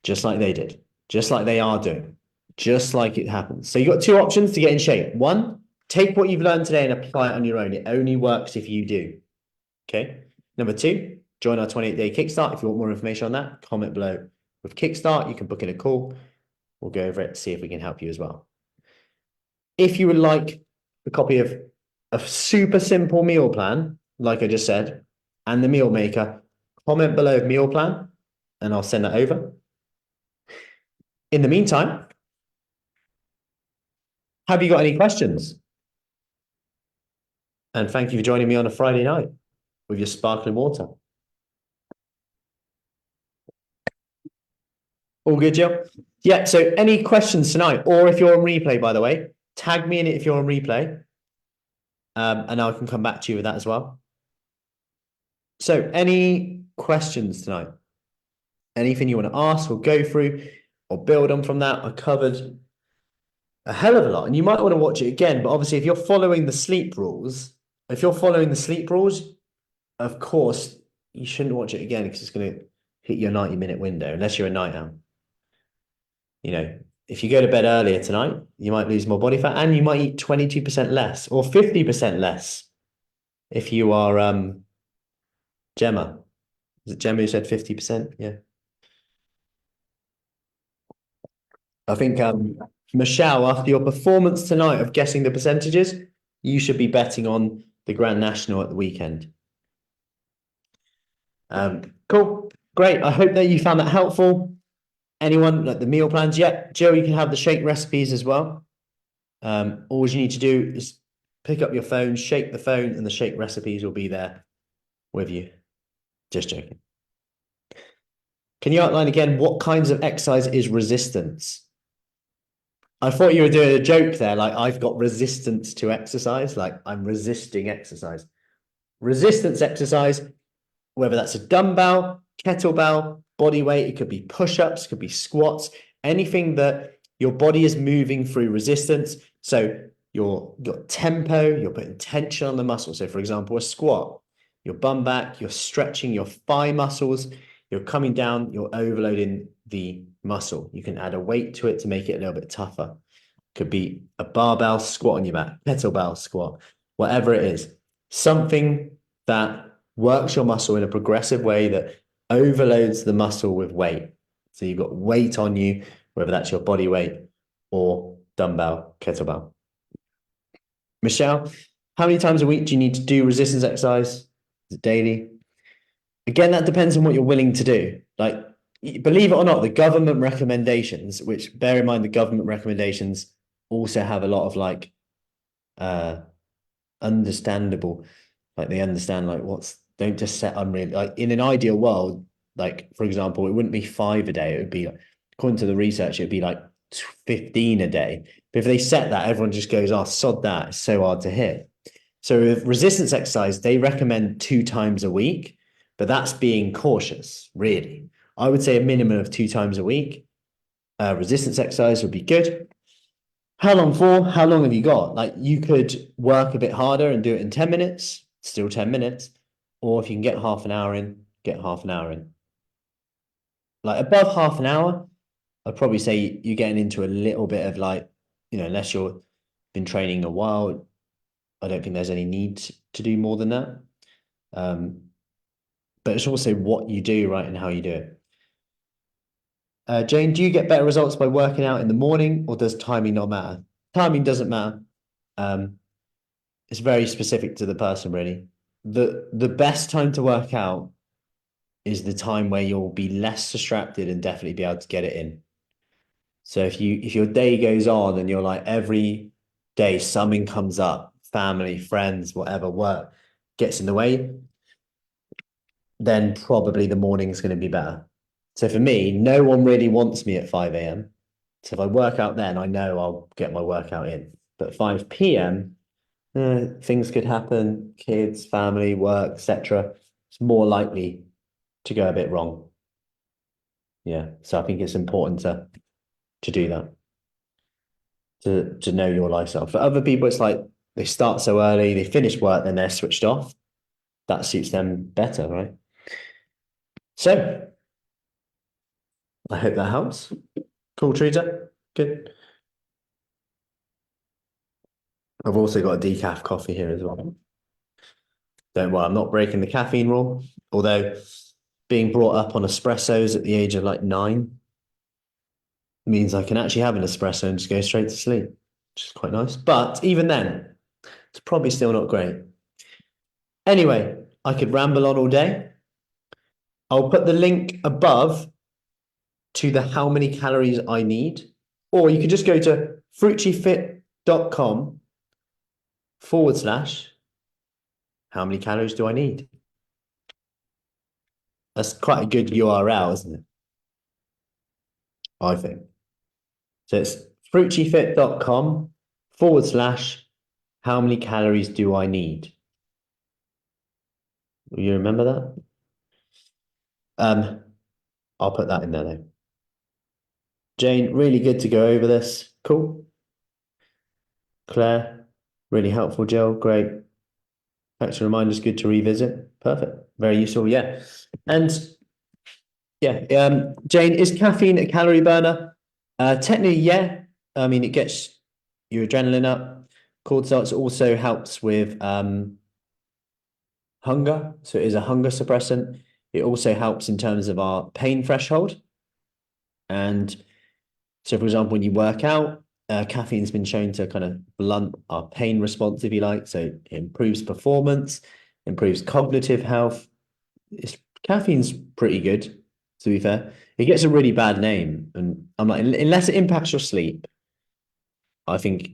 Just like they did, just like they are doing, just like it happens. So you've got 2 options to get in shape. 1, take what you've learned today and apply it on your own. It only works if you do. Okay. Number 2, join our 28-day Kickstart. If you want more information on that, comment below with Kickstart. You can book in a call. We'll go over it, see if we can help you as well. If you would like a copy of a super simple meal plan, like I just said, and the meal maker, comment below meal plan, and I'll send that over. In the meantime, have you got any questions? And thank you for joining me on a Friday night with your sparkling water. All good, Jill? Yeah, so any questions tonight? Or if you're on replay, by the way, tag me in it if you're on replay. And I can come back to you with that as well. So any questions tonight? Anything you want to ask or go through or build on from that? I covered a hell of a lot. And you might want to watch it again. But obviously, if you're following the sleep rules, of course, you shouldn't watch it again because it's going to hit your 90-minute window, unless you're a night owl. You know, if you go to bed earlier tonight, you might lose more body fat and you might eat 22% less or 50% less if you are Gemma. Is it Gemma who said 50%? Yeah. I think Michelle, after your performance tonight of guessing the percentages, you should be betting on the Grand National at the weekend. Cool. Great. I hope that you found that helpful. Anyone like the meal plans? Yeah, Joe, you can have the shake recipes as well. All you need to do is pick up your phone, shake the phone, and the shake recipes will be there with you. Just joking. Can you outline again what kinds of exercise is resistance? I thought you were doing a joke there, like I've got resistance to exercise, like I'm resisting exercise. Resistance exercise, whether that's a dumbbell, kettlebell, body weight, it could be push-ups, could be squats, anything that your body is moving through resistance. So you've got tempo, you're putting tension on the muscle. So for example, a squat, your bum back, you're stretching your thigh muscles, you're coming down, you're overloading the muscle. You can add a weight to it to make it a little bit tougher. Could be a barbell squat on your back, kettlebell squat, whatever it is. Something that works your muscle in a progressive way that overloads the muscle with weight. So you've got weight on you, whether that's your body weight or dumbbell, kettlebell. Michelle, how many times a week do you need to do resistance exercise? Is it daily? Again, that depends on what you're willing to do. Like, believe it or not, the government recommendations, which bear in mind the government recommendations also have a lot of like understandable, like they understand like don't just set unreal, like in an ideal world, like for example, it wouldn't be 5 a day, it would be like, according to the research, it'd be like 15 a day. But if they set that, everyone just goes, oh, sod that, it's so hard to hit. So with resistance exercise, they recommend 2 times a week, but that's being cautious, really. I would say a minimum of 2 times a week. Resistance exercise would be good. How long for? How long have you got? Like you could work a bit harder and do it in 10 minutes, still 10 minutes. Or if you can get half an hour in, get half an hour in. Like above half an hour, I'd probably say you're getting into a little bit of like, unless you've been training a while, I don't think there's any need to do more than that. But it's also what you do, right, and how you do it. Jane, do you get better results by working out in the morning, or does timing not matter? Timing doesn't matter. It's very specific to the person, really. The best time to work out is the time where you'll be less distracted and definitely be able to get it in. So if your day goes on and you're like every day something comes up, family, friends, whatever, work gets in the way, then probably the morning's going to be better. So for me, no one really wants me at 5 a.m. So if I work out then, I know I'll get my workout in. But 5 p.m., things could happen, kids, family, work, etc. It's more likely to go a bit wrong. Yeah. So I think it's important to do that. To know your lifestyle. For other people, it's like they start so early, they finish work, then they're switched off. That suits them better, right? So I hope that helps. Cool, Teresa. Good. I've also got a decaf coffee here as well. Don't worry, I'm not breaking the caffeine rule. Although being brought up on espressos at the age of like 9 means I can actually have an espresso and just go straight to sleep, which is quite nice. But even then, it's probably still not great. Anyway, I could ramble on all day. I'll put the link above to the how many calories I need, or you could just go to fruitchifit.com / how many calories do I need? That's quite a good URL, isn't it? I think. So it's fruitchifit.com / how many calories do I need? You remember that? I'll put that in there though. Jane, really good to go over this. Cool. Claire, really helpful, Jill. Great. Thanks for reminders. Good to revisit. Perfect. Very useful. Yeah. And yeah, Jane, is caffeine a calorie burner? Technically, yeah. I mean, it gets your adrenaline up. Cortisol also helps with hunger. So it is a hunger suppressant. It also helps in terms of our pain threshold. And so, for example, when you work out, caffeine's been shown to kind of blunt our pain response, if you like. So it improves performance, improves cognitive health. Caffeine's pretty good, to be fair. It gets a really bad name. And I'm like, unless it impacts your sleep, I think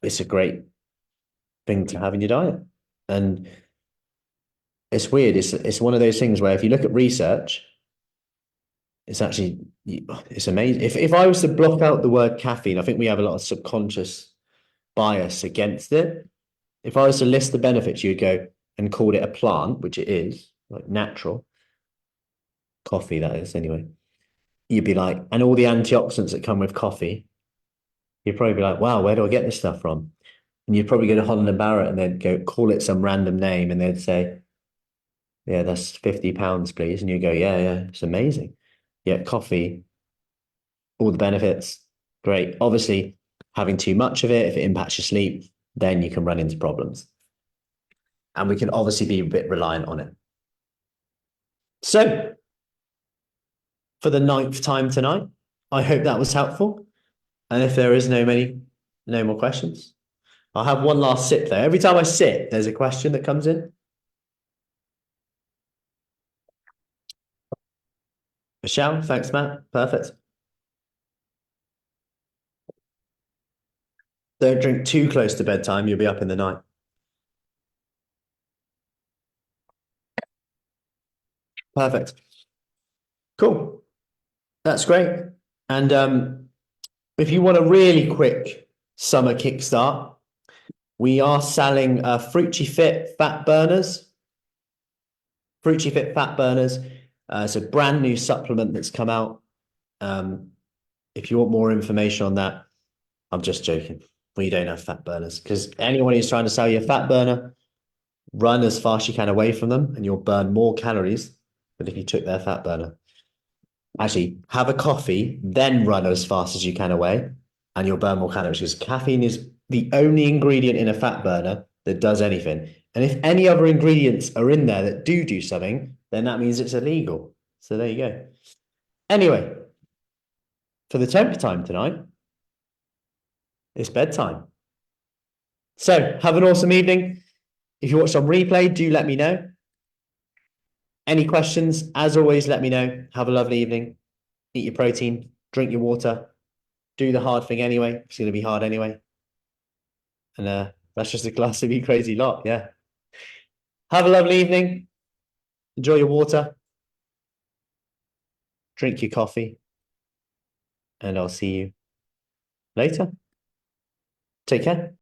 it's a great thing to have in your diet. And it's weird. It's one of those things where if you look at research, it's actually it's amazing. If I was to block out the word caffeine, I think we have a lot of subconscious bias against it. If I was to list the benefits, you'd go and call it a plant, which it is, like natural coffee, that is anyway. You'd be like, and all the antioxidants that come with coffee, you'd probably be like, wow, where do I get this stuff from? And you'd probably go to Holland and Barrett and they'd go call it some random name and they'd say, yeah, that's £50, please. And you go, yeah, it's amazing. Yeah, coffee, all the benefits, great. Obviously, having too much of it, if it impacts your sleep, then you can run into problems. And we can obviously be a bit reliant on it. So, for the 9th time tonight, I hope that was helpful. And if there is no more questions, I'll have one last sip there. Every time I sip, there's a question that comes in. Michelle, thanks, Matt. Perfect. Don't drink too close to bedtime. You'll be up in the night. Perfect. Cool. That's great. And if you want a really quick summer kickstart, we are selling Fruitchi Fat Burners. Fruitchi Fat Burners. It's a brand new supplement that's come out. If you want more information on that, I'm just joking. We don't have fat burners because anyone who's trying to sell you a fat burner, run as fast as you can away from them and you'll burn more calories than if you took their fat burner. Actually, have a coffee, then run as fast as you can away and you'll burn more calories because caffeine is the only ingredient in a fat burner that does anything. And if any other ingredients are in there that do something, then that means it's illegal. So there you go. Anyway, for the temper time tonight, it's bedtime. So have an awesome evening. If you watch on replay, do let me know. Any questions, as always, let me know. Have a lovely evening. Eat your protein, drink your water, do the hard thing anyway. It's going to be hard anyway. And that's just a class of you crazy lot. Yeah. Have a lovely evening. Enjoy your water. Drink your coffee. And I'll see you later. Take care.